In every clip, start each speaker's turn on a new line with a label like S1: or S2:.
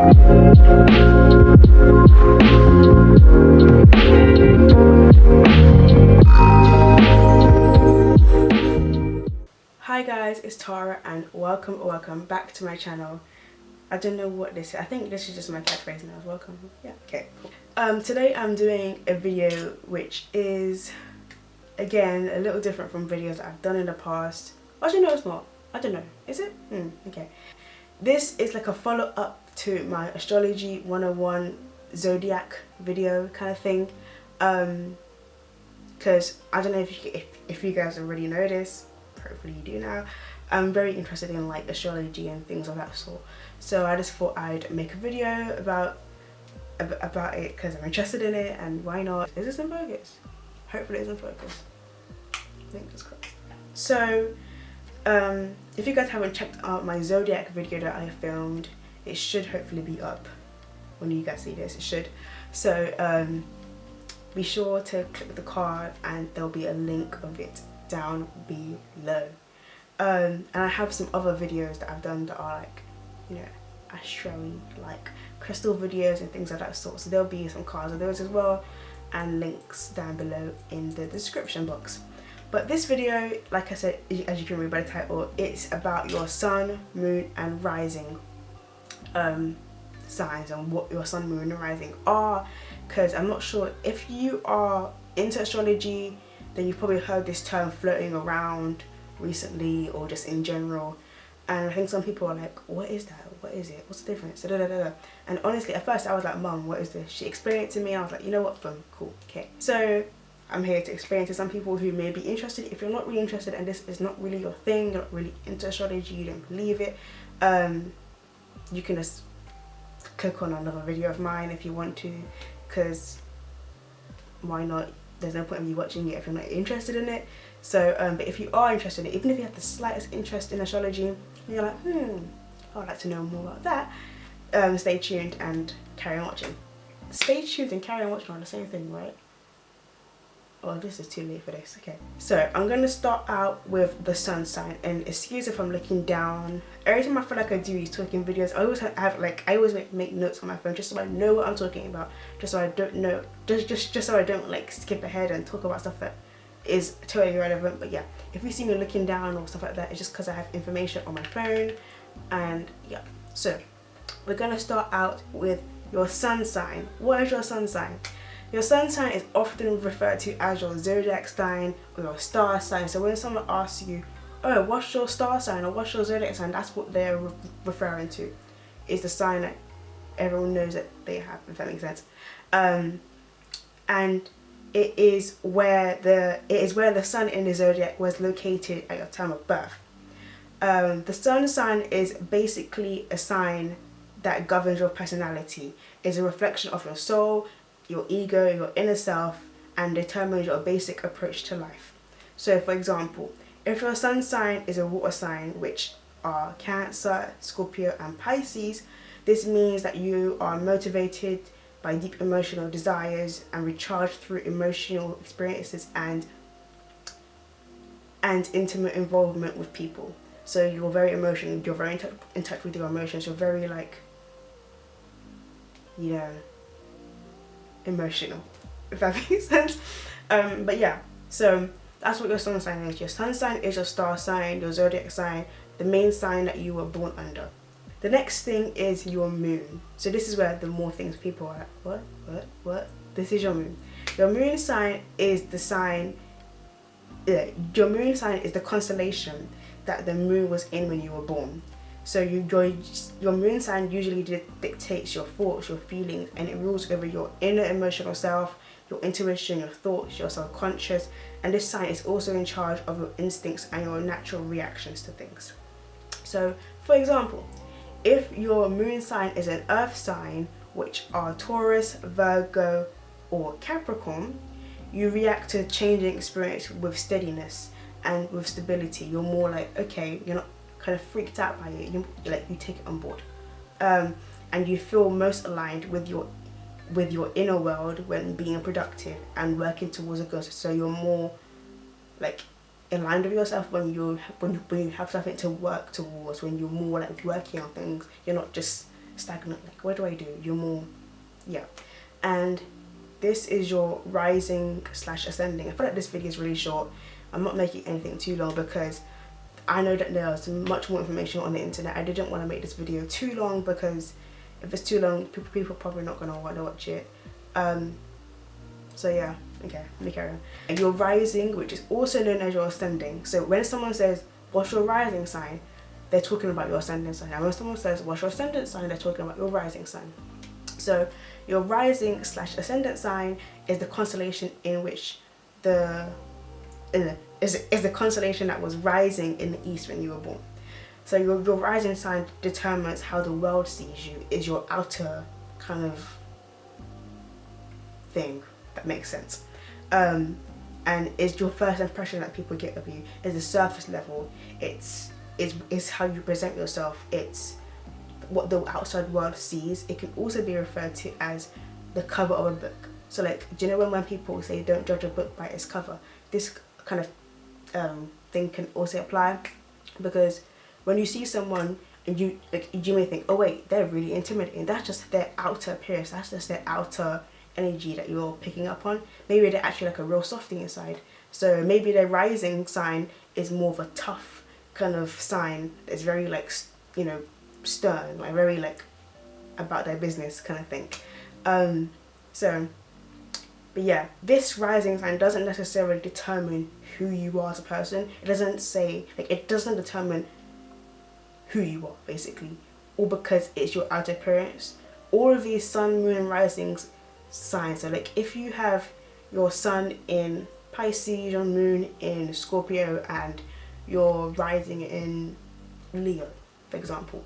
S1: Hi guys, it's Tara and welcome back to my channel. I don't know what this is. I think this is just my catchphrase now. Welcome. Yeah, okay, cool. Today I'm doing a video which is, again, a little different from videos that I've done in the past. Actually, no, it's not. I don't know. Is it? Okay. This is like a follow-up to my astrology 101 zodiac video kind of thing. Because I don't know if you guys already know this. Hopefully you do now. I'm very interested in like astrology and things of that sort. So I just thought I'd make a video about it because I'm interested in it, and why not? Is this in focus? Hopefully it's in focus. Fingers crossed. So if you guys haven't checked out my zodiac video that I filmed, it should hopefully be up when you guys see this. It should. So be sure to click the card and there'll be a link of it down below. And I have some other videos that I've done that are like, you know, astro-y, like crystal videos and things of that sort. So there'll be some cards of those as well, and links down below in the description box. But this video, like I said, as you can read by the title, it's about your sun, moon and rising signs, and what your sun, moon and rising are. Because I'm not sure if you are into astrology, then you've probably heard this term floating around recently or just in general, and I think some people are like, what is that? What is it? What's the difference? Da, da, da, da. And honestly, at first I was like, Mum, what is this? She explained it to me and I was like, you know what, boom, cool, okay. So I'm here to explain to some people who may be interested. If you're not really interested and this is not really your thing, you're not really into astrology, you don't believe it, you can just click on another video of mine if you want to, because why not? There's no point in you watching it if you're not interested in it. So but if you are interested in it, even if you have the slightest interest in astrology and you're like, I'd like to know more about that, stay tuned and carry on watching. Stay tuned and carry on watching are the same thing, right? Oh, this is too late for this. Okay, so I'm gonna start out with the sun sign, and excuse if I'm looking down. Every time I feel like I do these talking videos, I always make notes on my phone just so I know what I'm talking about, just so I don't know, just so I don't like skip ahead and talk about stuff that is totally irrelevant. But yeah, if you see me looking down or stuff like that, it's just because I have information on my phone. And yeah, so we're gonna start out with your sun sign. What is your sun sign? Your sun sign is often referred to as your zodiac sign or your star sign. So when someone asks you, oh, what's your star sign or what's your zodiac sign, that's what they're referring to. Is the sign that everyone knows that they have, if that makes sense. And it is where the sun in the zodiac was located at your time of birth. The sun sign is basically a sign that governs your personality. It's a reflection of your soul, your ego, your inner self, and determines your basic approach to life. So for example, if your sun sign is a water sign, which are Cancer, Scorpio and Pisces, this means that you are motivated by deep emotional desires and recharged through emotional experiences and intimate involvement with people. So you're very emotional, you're very in touch with your emotions, you're very like, you know, emotional, if that makes sense. But yeah, so that's what your sun sign is. Your sun sign is your star sign, your zodiac sign, the main sign that you were born under. The next thing is your moon. So this is where the more things people are like, what? This is your moon. Your moon sign is the sign, your moon sign is the constellation that the moon was in when you were born. So your moon sign usually dictates your thoughts, your feelings, and it rules over your inner emotional self, your intuition, your thoughts, your subconscious, and this sign is also in charge of your instincts and your natural reactions to things. So for example, if your moon sign is an earth sign, which are Taurus, Virgo or Capricorn, you react to changing experience with steadiness and with stability. You're more like, okay, you're not kind of freaked out by it, you take it on board, and you feel most aligned with your inner world when being productive and working towards a goal. So you're more like aligned with yourself when you have something to work towards, when you're more like working on things. You're not just stagnant, like what do I do? You're more, yeah. And this is your rising slash ascending. I feel like this video is really short. I'm not making anything too long because I know that there's much more information on the internet. I didn't want to make this video too long because if it's too long, people are probably not going to want to watch it. So yeah, okay, let me carry on. And your rising, which is also known as your ascending. So when someone says, what's your rising sign? They're talking about your ascending sign. And when someone says, what's your ascendant sign? They're talking about your rising sign. So your rising slash ascendant sign is the constellation in which is the constellation that was rising in the east when you were born. So your rising sign determines how the world sees you, is your outer kind of thing, that makes sense. And is your first impression that people get of you, is the surface level, it's how you present yourself, it's what the outside world sees. It can also be referred to as the cover of a book. So like, do you know when people say don't judge a book by its cover? This kind of thing can also apply, because when you see someone and you may think, oh wait, they're really intimidating, that's just their outer appearance, that's just their outer energy that you're picking up on. Maybe they're actually like a real softie inside. So maybe their rising sign is more of a tough kind of sign that's very like, you know, stern, like very like about their business kind of thing. But yeah, this rising sign doesn't necessarily determine who you are as a person. It doesn't say, like, it doesn't determine who you are, basically. All because it's your outer appearance. All of these sun, moon, and rising signs, so like if you have your sun in Pisces, your moon in Scorpio, and your rising in Leo, for example,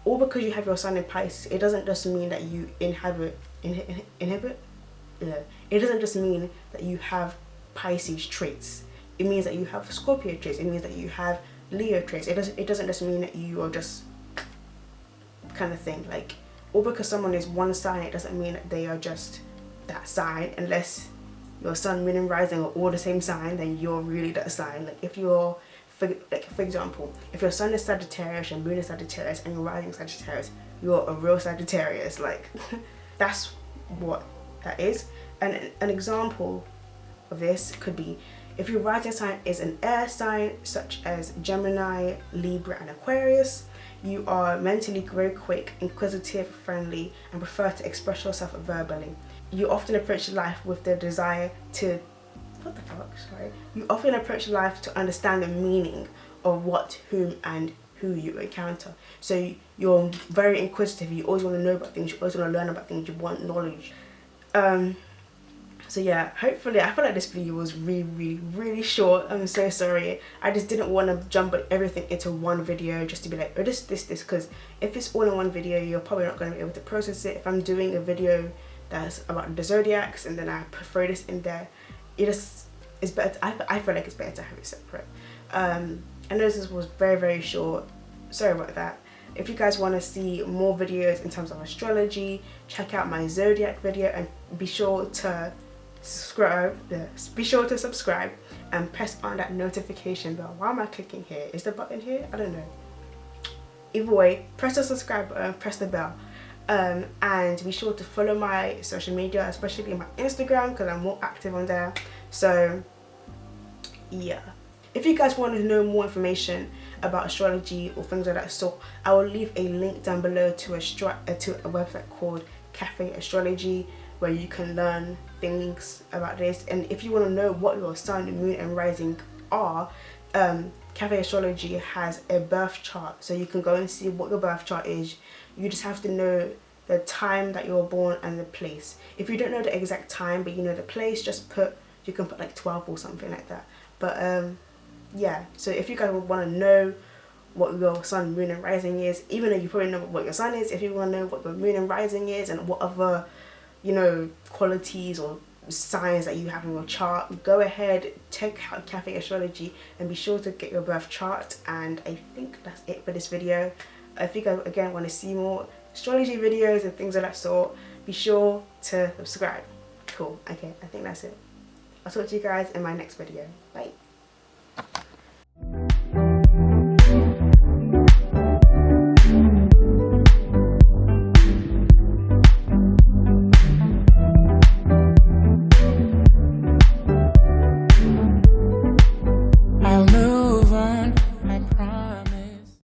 S1: all because you have your sun in Pisces, it doesn't just mean that you it doesn't just mean that you have Pisces traits. It means that you have Scorpio traits. It means that you have Leo traits. It doesn't just mean that you are just kind of thing. Like, all because someone is one sign, it doesn't mean that they are just that sign. Unless your sun, moon, and rising are all the same sign, then you're really that sign. Like if you're, for example, if your sun is Sagittarius, your moon is Sagittarius, and your rising is Sagittarius, you're a real Sagittarius. Like that's what that is. And an example of this could be if your rising sign is an air sign such as Gemini, Libra, and Aquarius. You are mentally very quick, inquisitive, friendly, and prefer to express yourself verbally. You often approach life with the desire to you often approach life to understand the meaning of what, whom, and who you encounter. So you're very inquisitive. You always want to know about things. You always want to learn about things. You want knowledge. So yeah, hopefully, I feel like this video was really short. I'm so sorry. I just didn't want to jump everything into one video just to be like, oh, this, because if it's all in one video, you're probably not going to be able to process it. If I'm doing a video that's about the zodiacs and then I throw this in there, it's better. I feel like it's better to have it separate. I know this was very short. Sorry about that. If you guys want to see more videos in terms of astrology, check out my zodiac video and be sure to subscribe. And press on that notification bell. Why am I clicking here? Is the button here? I don't know. Either way, press the subscribe button, press the bell. And be sure to follow my social media, especially my Instagram, because I'm more active on there. So yeah, if you guys want to know more information about astrology or things of that sort, I will leave a link down below to a website called Cafe Astrology, where you can learn things about this. And if you want to know what your sun, moon, and rising are, Cafe Astrology has a birth chart, so you can go and see what your birth chart is. You just have to know the time that you were born and the place. If you don't know the exact time but you know the place, you can put like 12 or something like that. But yeah, so if you guys want to know what your sun, moon, and rising is, even though you probably know what your sun is, if you want to know what your moon and rising is and what other, you know, qualities or signs that you have in your chart, go ahead, check out Cafe Astrology and be sure to get your birth chart. And I think that's it for this video. If you guys again want to see more astrology videos and things of that sort, be sure to subscribe. Cool. Okay, I think that's it. I'll talk to you guys in my next video. Bye.